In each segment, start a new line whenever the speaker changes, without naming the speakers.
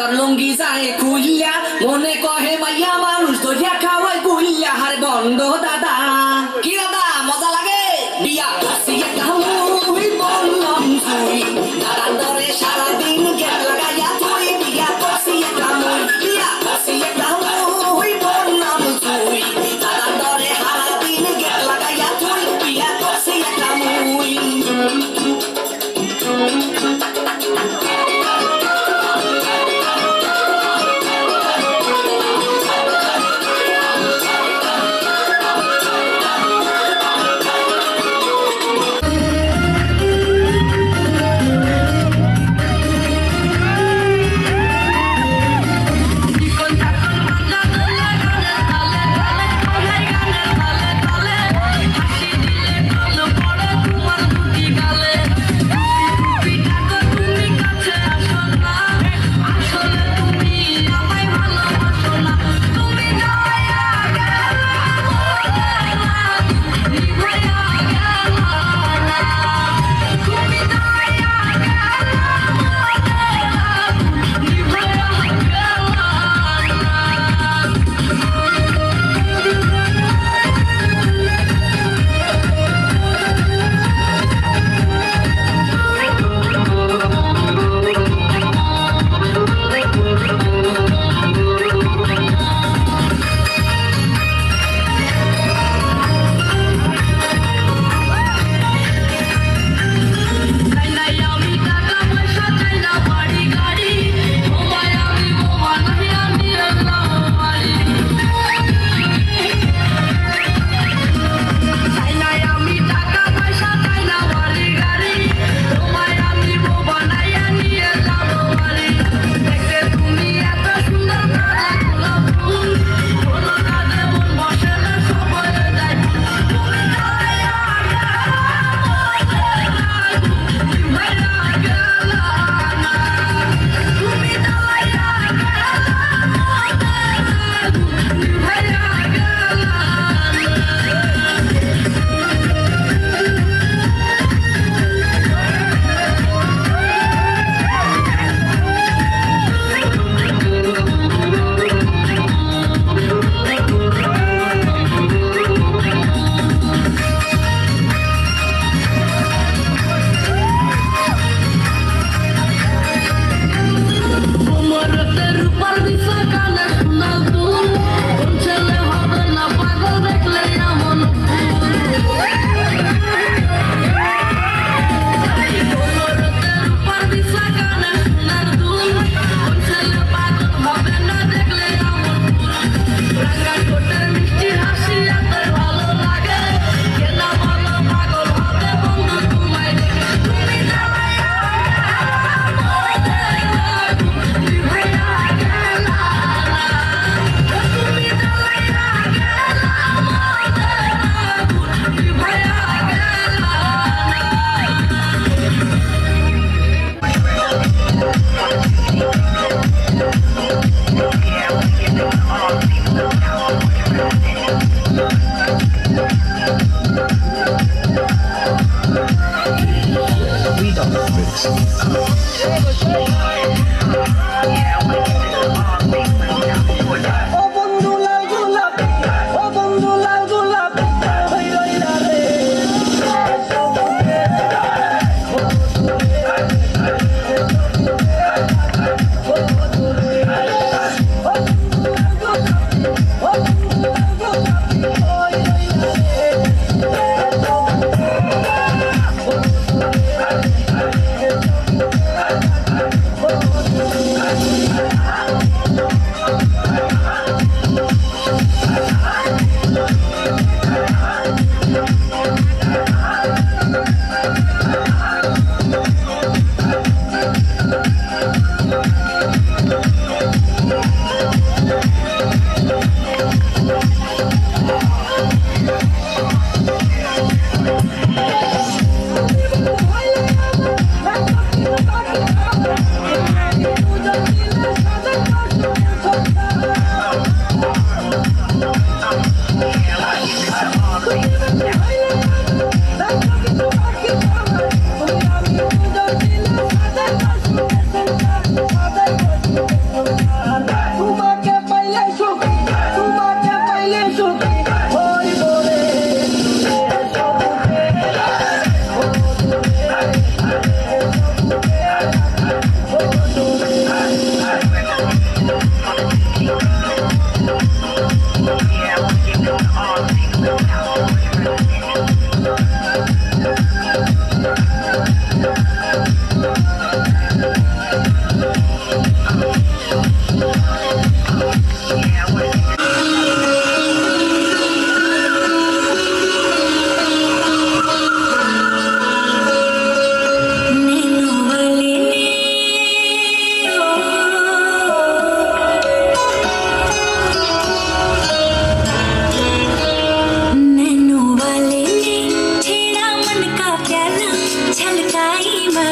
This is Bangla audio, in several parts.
তার লুঙ্গি যায় খুইল্লা মনে কহে মাইয়া মানুষ ধরিয়া খাওয়াই গুইল্লা হারে বন্ধ দাদা কি দাদা মজা লাগে বিয়া করছি একটা মুই বললাম তুই দাদার দরে সারাদিন গেট লাগাইয়া তুই বিয়া করছি একটা মুই বিয়া করছি একটা মুই বললাম তুই দাদার দরে সারাদিন গেট লাগাইয়া তুই বিয়া করছি একটা মুই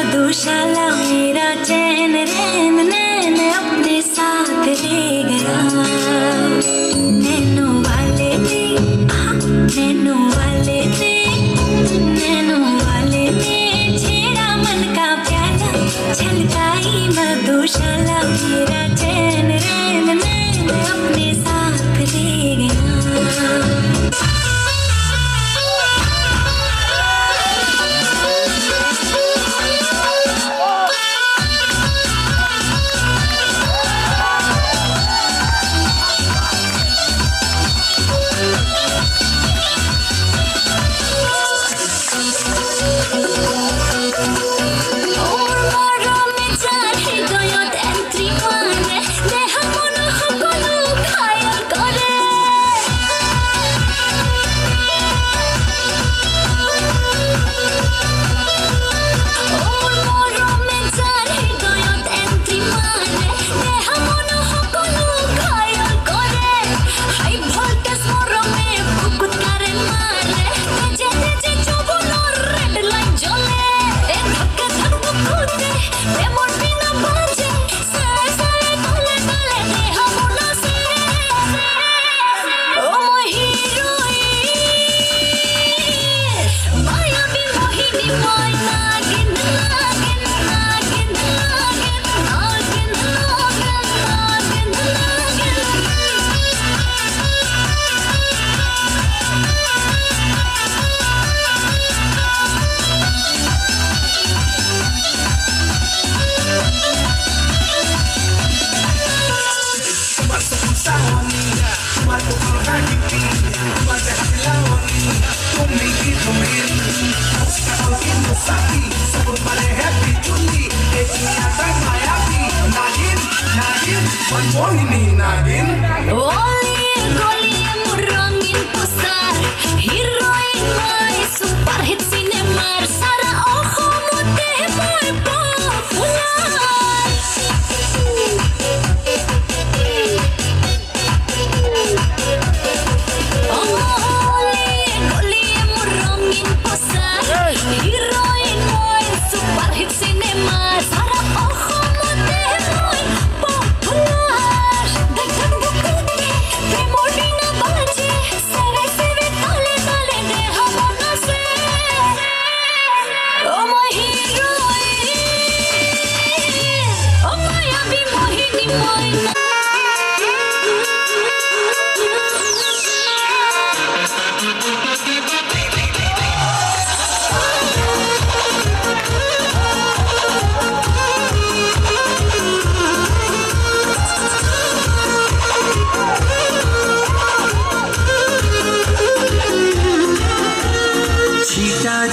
मधुशाला मेरा चैन रैन नैन अपने साथ ले गया नैनो वाले ने नैनो वाले ने नैनो वाले ने छेड़ा मन का प्याला छलकाई मधुशाला मेरा चैन रैन नैन अपने साथ ले गया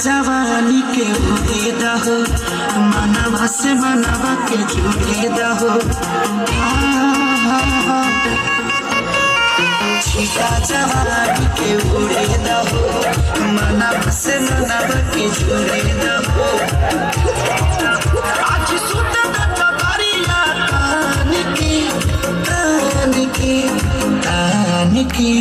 जवानी के भूले दहो मनवा से मनवा के जुड़े दहो छीटा जवानी के उड़े दहो मनवा से मनवा के जुड़े दहो आज सुत दरिया तान की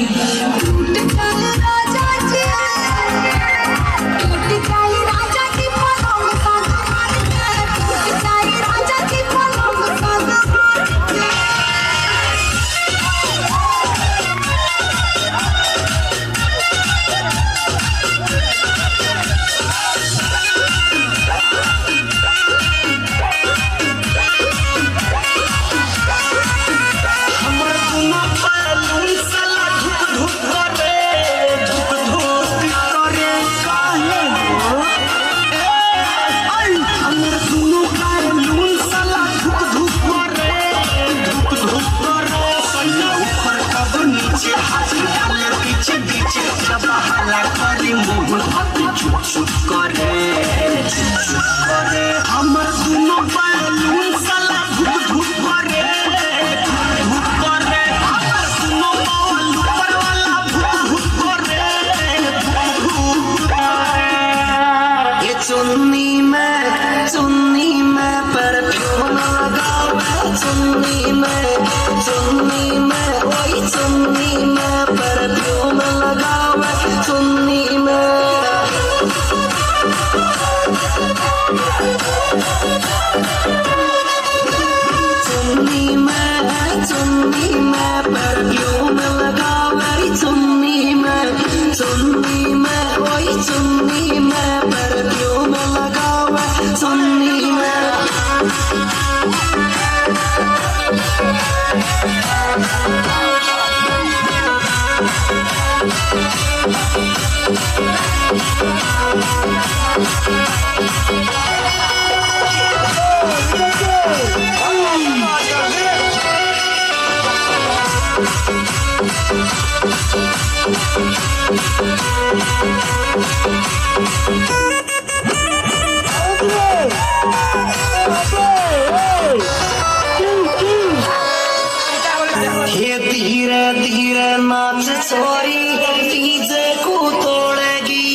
हे धीरे धीरे नाच छोरी डीजे को तोड़ेगी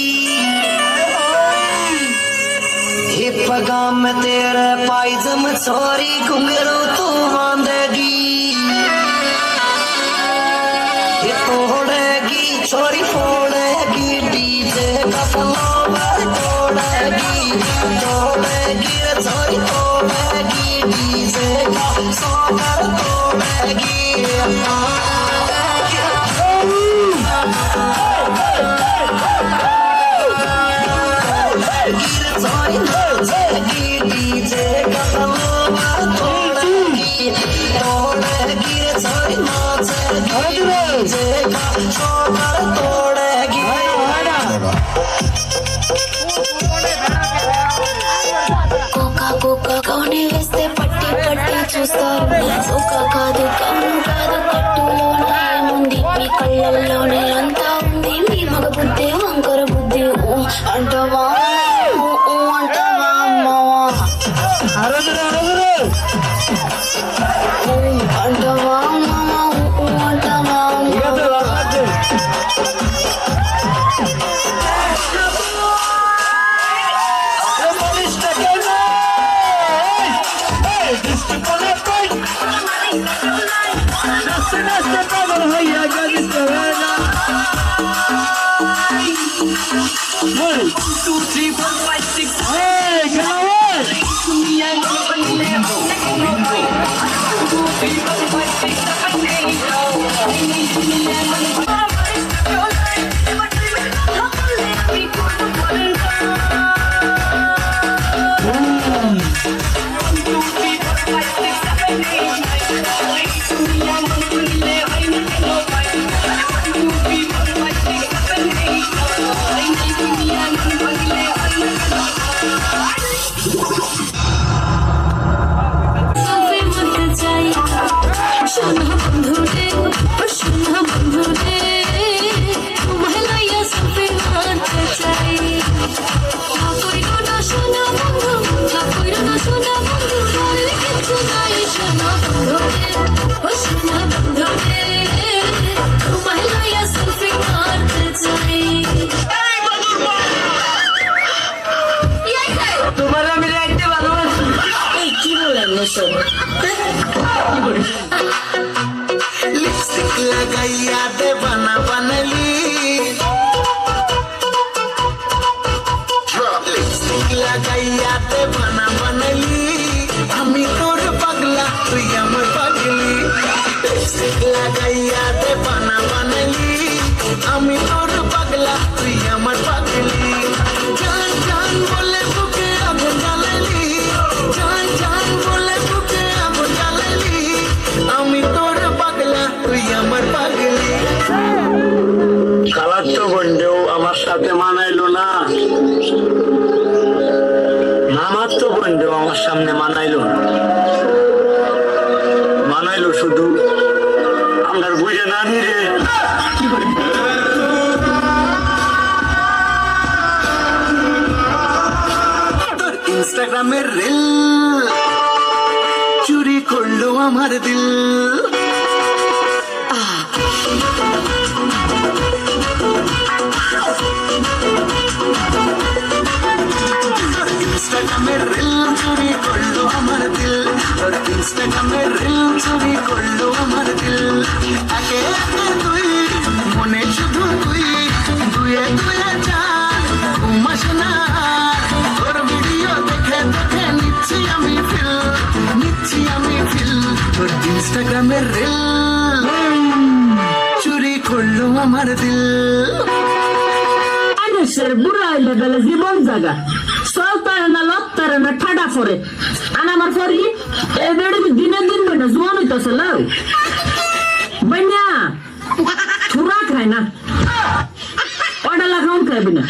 हे पगाम में तेरे पायजम छोरी घुंघरू तू बांधेगी ये तोड़ेगी छोरी फोड़ेगी डीजे का फ्लोर तोड़ेगी तोड़ेगी रे छोरी तोड़ेगी डीजे का फ्लोर तोड़ेगी डीजे का फ्लोर तोड़ेगी तोड़ेगी रे छोरी नाचेगी डीजे का फ्लोर तोड़ेगी
కోకా కోకా కౌని వేస్తే పట్టి పట్టి చూస్తారు ఒక కాదు కన్ను కాదు కట్టులోనే ఏముంది మీ కళ్ళల్లోనే అంతా ఉంది మీ మగ బుద్ధి వంకర బుద్ధి ఊ అంటవా ఊ ఊ అంటవా అమ్మవా ఊ అంటవా అమ్మవా ఊ ఊ అంటవా అమ్మవా
लिपस्टिक लगाइया दे बना बनली लिपस्टिक लगाइया दे बना बनली हमी तोर पगला तू हमर पगली लिपस्टिक लगाइया दे बना बनली हमी तोर पगला तू हमर पगली जान जान बोले बुके अब चलली जान जान बोले बुके अब चलली আমি তোর পাগলা তুই আমার পাগলি
খালার তো বন্ধু আমার সাথে মানাইলো না মামার তো বন্ধু আমার সামনে মানাইলো না মানাইলো শুধু আমরা বুঝে না নিরে
তোর ইনস্টাগ্রামের রিল চুরি করলো আমার দিল ইনস্টাগ্রামের রিল চুরি করলো আমার দিল তোর ইনস্টাগ্রামের রিল চুরি করলো আমার দিল একে একে তুই মনে শুধু তুই দুয়ে দুয়ে চার ঘুমাস না তোর ভিডিও দেখে দেখে নিচ্ছি আমি ফিল তোর ইনস্টাগ্রামের রিল চুরি করলো আমার দিল
মানুষের বুড়া হইলে গেলে জীবন জাগা চলতারে না লত্তারে না ঠাডা পরে আনা আমার সরি এ বেড়ি দিনে দিন বইনা জোয়ান হইতাছে লাউ বইনা ছুরা খায় না ওটা লাগাউন খাইবি না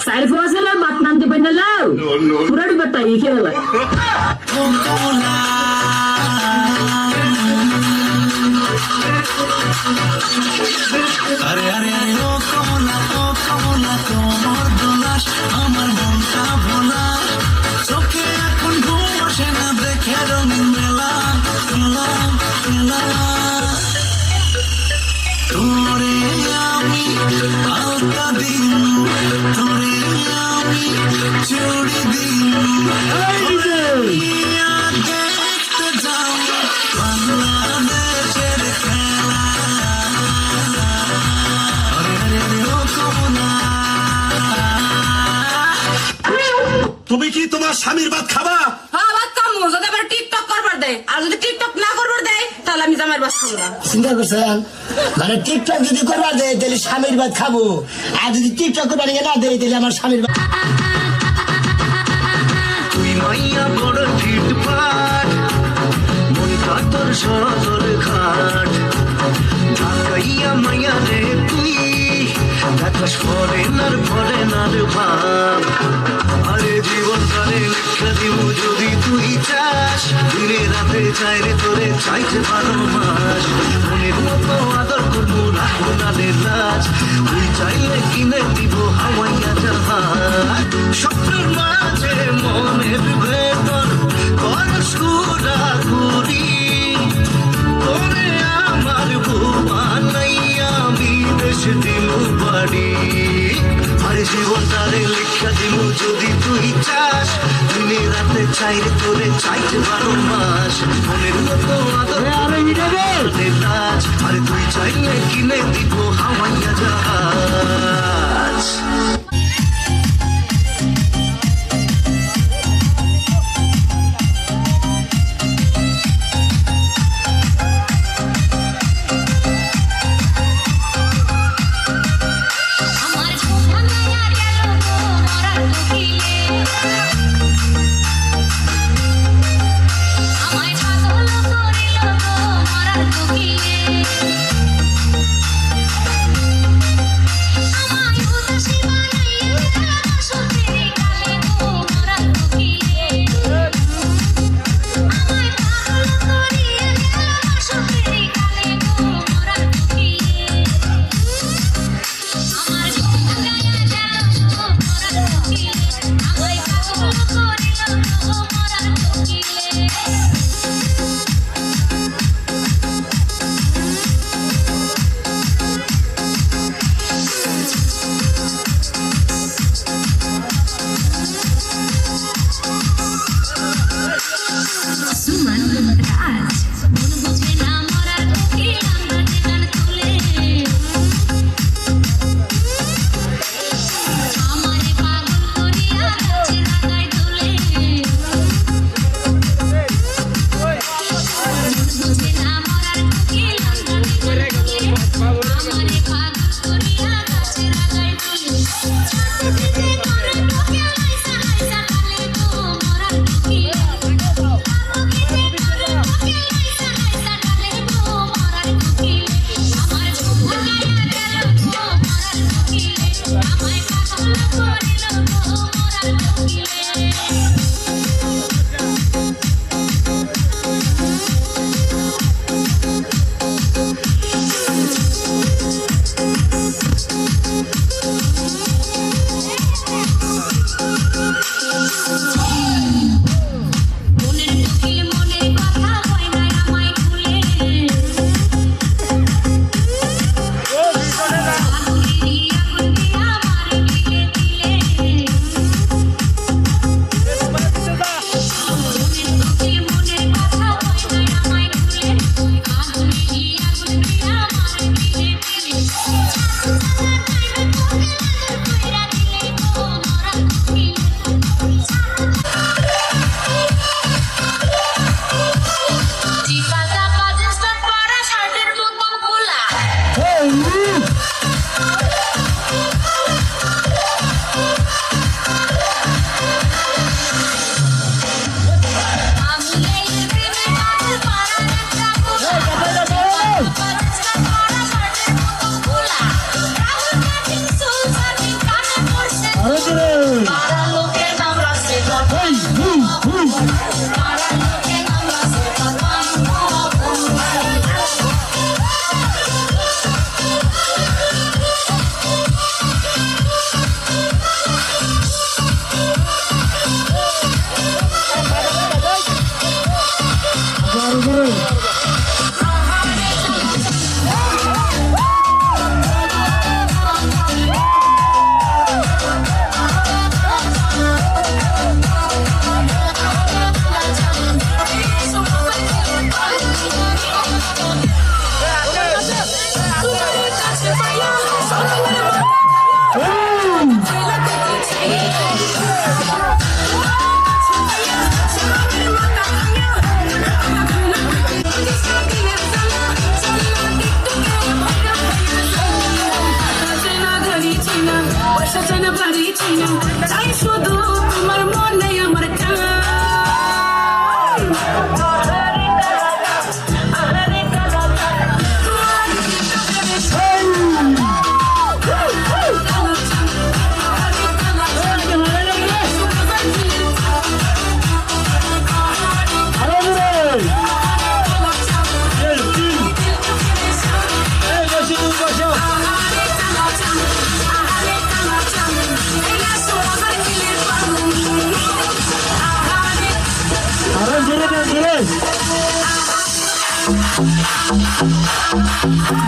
সাইড ফসলা বাত নানতে বইনা লাউ ছুরাড়ি বাতাই খেলা
আরে আরে আরে ও কমলা তোমার দোলাস আমার মনটা ভোলা চোখে এখন ঘুম আসে না দেখে রঙিন মেলা মেলা মেলা তোরে আমি আলতা দিন তোরে আমি চুড়ি দিন দেখতে যাও বাংলাদেশের খেলা তুমি কি তোমার স্বামীর ভাত খাবা?
হ্যাঁ বাদ কামু যদি আবার টিকটক করবার দেয় আর যদি টিকটক না করবার দেয় তাহলে আমি জামাইয়ের বাস খাবো না।
চিন্তা করছেন মানে টিকটক যদি করবার দেয় তাহলে স্বামীর ভাত খাবো আর যদি টিকটক করবার না দেয় তাহলে আমার স্বামীর ভাত
তুই মাইয়া বড় ফিটফাট মনটা তোর সদর ঘাট ঢাকাইয়া মাইয়া রে তুই দেখাস ফরেনার ভাব আরে জীবন কালে লেখা দিব যদি তুই চাস দিনে রাতে চাইরে তোরে চাইতে 12 মাস মনের মতো আদর করবো রাখবো না লাজ তুই চাইলে কিনে দিব হাওয়াইয়া জাহাজ স্বপ্নের মাঝে মনের ভেতর করস ঘুরি তোরে আমার বুবা নাইয়া বিদেশ দিল বাড়ি আরে জীবন তারে লেখা দিব যদি তুই চাস দিনে রাতে চাইরে তোরে চাইতে 12 মাস মনের মতো আদর লাজ আরে তুই চাইলে কিনে দিব হাওয়াইয়া জাহাজ
আমার ছোটা মায়া গেল গো মরার কোকিলে আমায় পাগল করিল গো মরার কোকিলে আমায়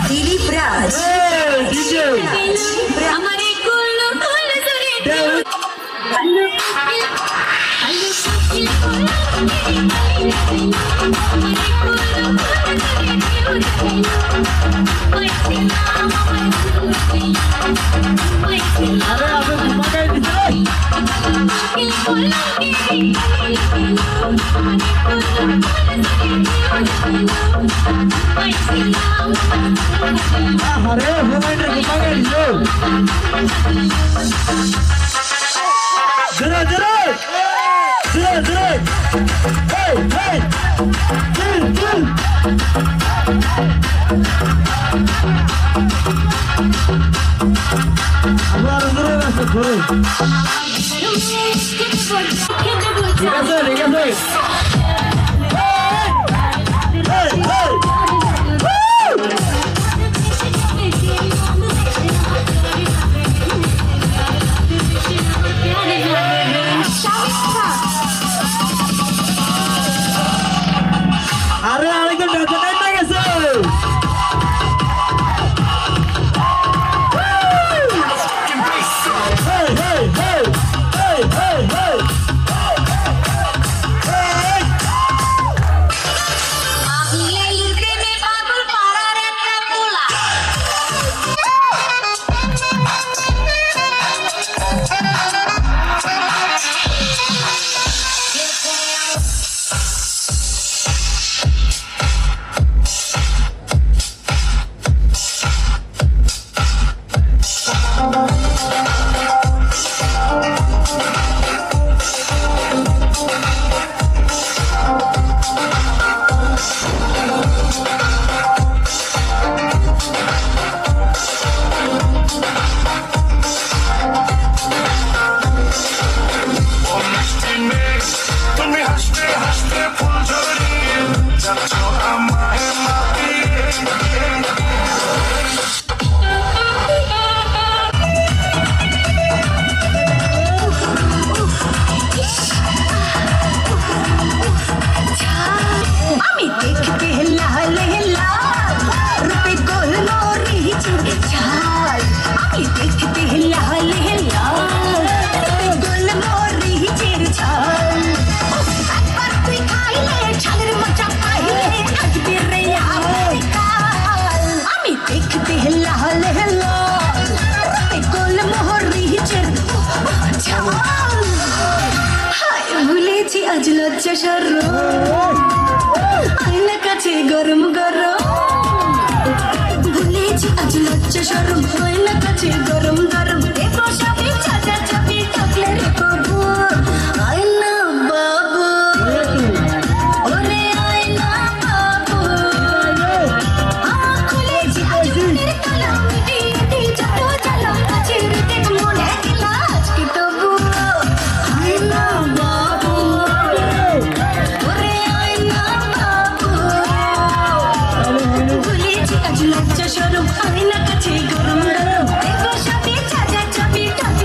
দিলীপ রাজ
ডিজে
আমারে কোলো কোলো ধরে আলো আলো সাকিল কোলো আমারে কোলো কোলো ধরে
আরে আবে ঘুমাগাই দিছে আরে ঘুমাইতে ঘুমাগাই দিছে জোরে জোরে জোরে জোরে এই এই চিল চিল আবার জোরে আছে জোরে ঠিক আছে ঠিক আছে এই এই আরে আরেকজন ডান্সার না গেছে হেই হেই হেই হেই হেই হেই
তুমি হাসতে হাসতে ফুল ঝরিয়ে যাচ্ছ আমায় মাতিয়ে
আমি দেখতে লাল লাল রূপে গোল মোরি চাল আমি দেখতে লাল লাল রূপে গোল মোরি চাল একবার তুই খাইলে ছালের মজা পাইলে আসবি রে আমার কাল আমি দেখতে লাল লাল রূপে গোল মোরি চাল হায় ভুলেছি আজ লজ্জা শরম আয়না কাছে গরম গরম ভুলেছি আজ লজ্জা শরম আয়না কাছে গরম গরম দেব সবই চাচা চাপি থাকলে রে কবু আয়না বাবু ওরে আয়না বাবু খুলেছি আজ মনের তালা মিটিয়ে দিই যত জ্বালা কাছে রেখে মনে দিল আজকে তবু আয়না বাবু ওরে আয়না বাবু ভুলেছি আজ লজ্জা শরম আয়না কাছে গরম গরম দেব সবই চাচা চাপি থাকলে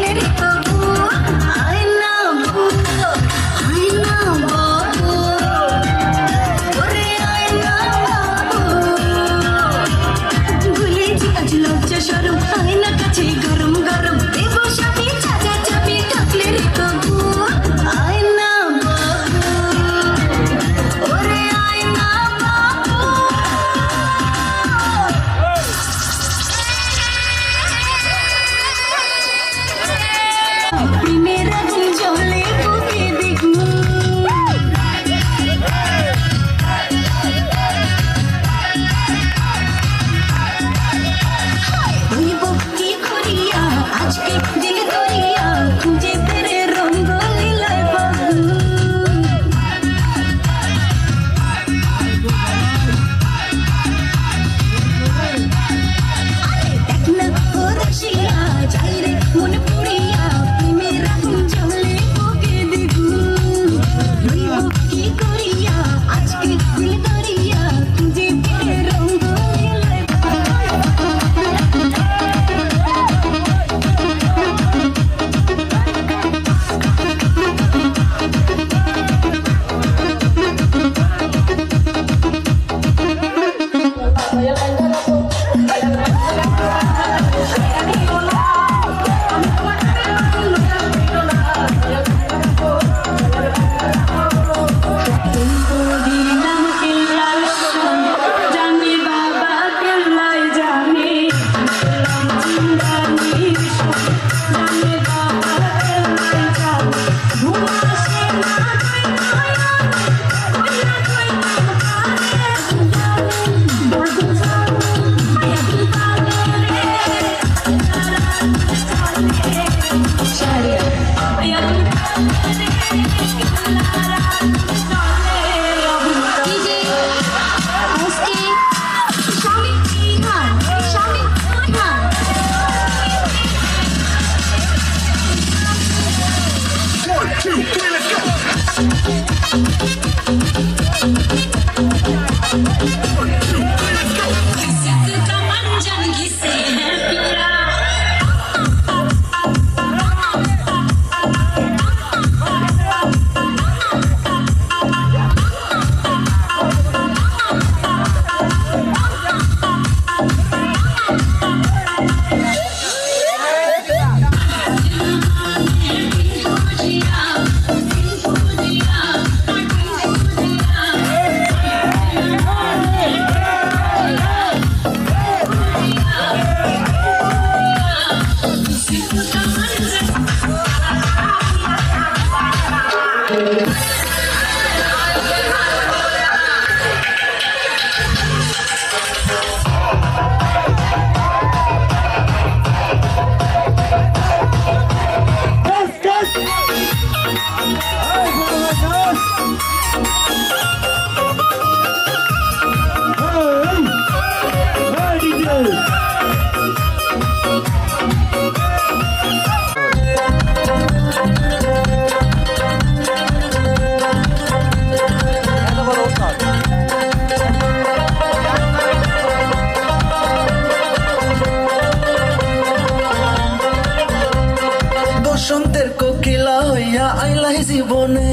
বসন্তের কোকিলা হইয়া আইলাই জীবনে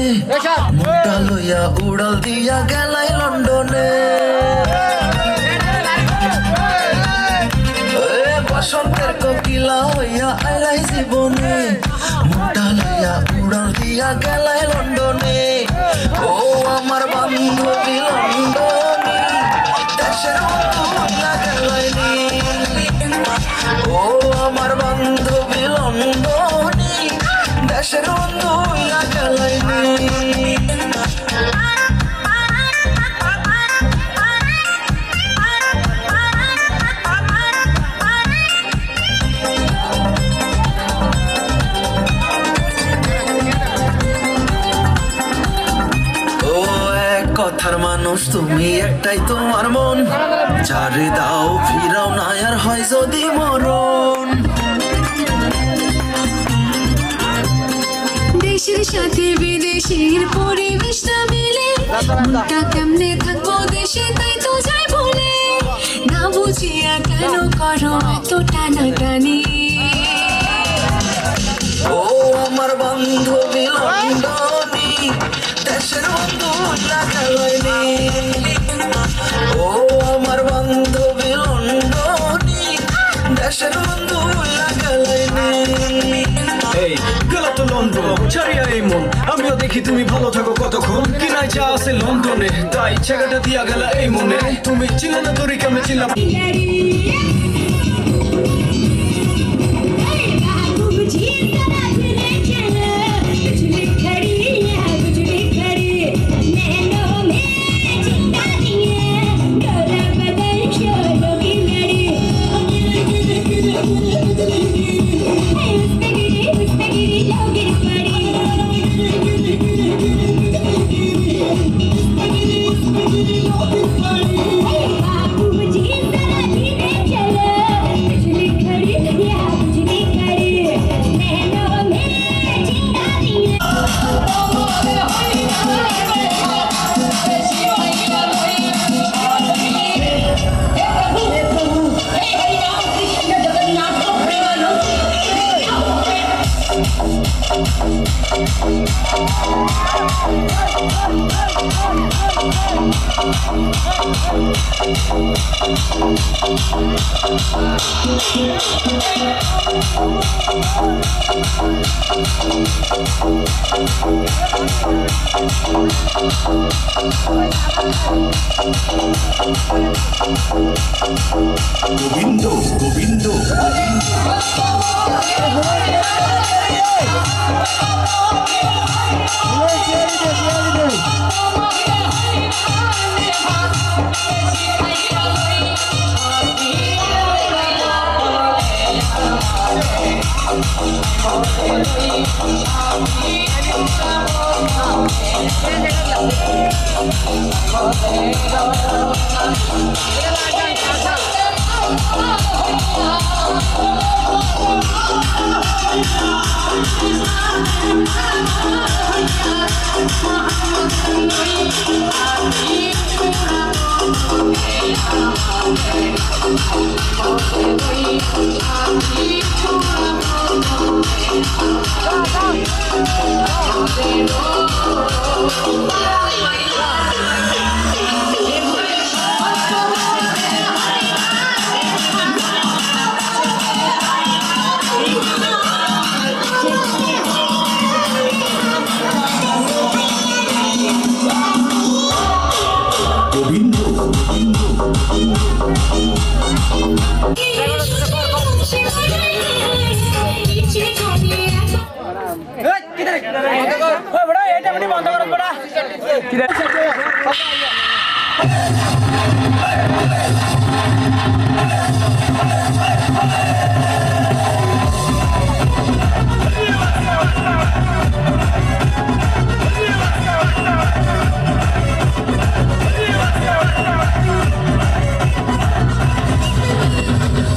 মুখটা লইয়া উড়াল দিয়া গেলাই লন্ডনে বসন্তের কোকিলা হইয়া আইলাই জীবনে মুখটা লইয়া উড়াল দিয়া গেলাই লন্ডনে ও আমার বান্ধবী লন্ডনে দেশের বন্ধু হইয়া গেলাইনি ও আমার বান্ধবী লন্ডনে দেশের বন্ধু হইয়া গেলাইনি কথার মানুষ তুমি একটাই তোমার মন যারে দাও ফিরাও না আর হয় যদি মরণ
দেশের সাথে বিদেশের পরিবেশটা মিলে মনটা কেমনে থাকবো দেশে তাই তো যাই বলে না বুঝিয়া কেন করো এত টানাটানি
ও আমার বান্ধবী লন্ডনে দেশের বন্ধু লাগাইনি ও আমার বান্ধবী লন্ডনে দেশের বন্ধু লাগাইনি
এই গেলা তো লন্ডন ছাড়িয়া এই মন আমিও দেখি তুমি ভালো থাকো কতক্ষণ কিনাই চা আছে লন্ডনে তাই জায়গাটা দিয়া গেলা এই মনে তুমি চিনে না তোরই কেমনে চিনলাম
গোবিন্দ গোবিন্দ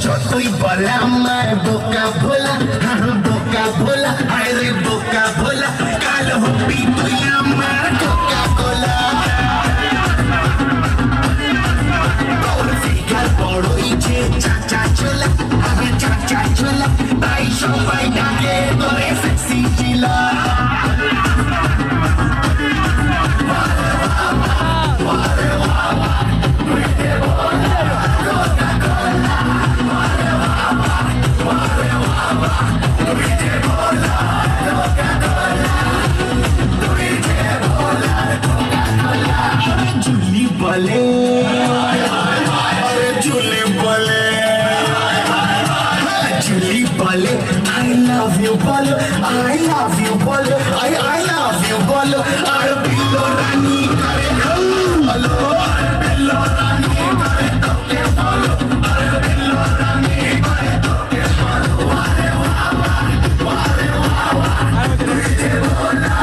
যতই বলে আমার বোকা ভোলা, বোকা ভোলা, আরে বোকা ভোলা, কাল হবি তুই আমার কোকা কোলা। তোর ফিগার বড়ই যে চাচা চোলা, আরে চাচা চোলা, তাই সবাই ডাকে তোরে সেক্সি চিলা। জুলি বলে, জুলি বলে, জুলি বলে, I love you বলো, I love you বলো, I love you বলো, আর বিলো রানী করে বলো, বিলো রানী করে তোকে বলো, আর বিলো রানী করে তোকে বলো, আরে বাবা, আরে বাবা, তুই বলা।